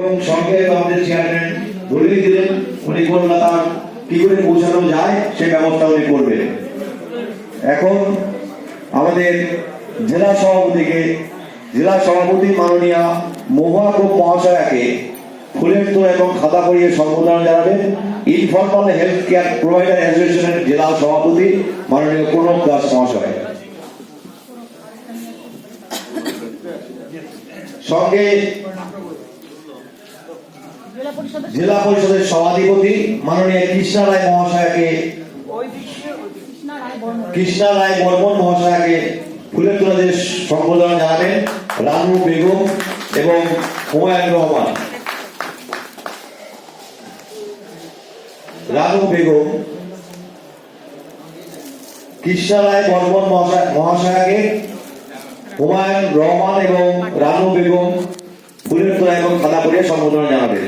এবং সঙ্গে আমাদের চেয়ারম্যান ধরিয়ে দিলেন, উনি কলকাতার কি করে পৌঁছানো যায় সে ব্যবস্থা উনি করবেন। এখন আমাদের জেলা সভাপতি মাননীয়া মহুয়া গোপ মহাশয়াকে ফুলের তোড়া এবং খাতা পরিয়ে সম্বোধনা জানাবেন ইনফরমাল হেলথ কেয়ার প্রোভাইডার অ্যাসোসিয়েশনের জেলা সভাপতি মাননীয় প্রণব দাস মহাশয়। সঙ্গে জেলা পরিষদের সভাধিপতি মাননীয় কৃষ্ণা রায় বর্মন মহাশয়াকে ফুলের তোড়া দিয়ে সম্বোধনা জানাবেন রানু বেগম এবং হুমায়ুন রহমান। রানু বেগম, কৃষ্ণা রায় বর্মন মহাশয়াকে হুমায়ুন রহমান এবং রানু বেগম ফুলের তোড়া এবং খাতা পরিয়ে সম্বোধনা জানাবেন।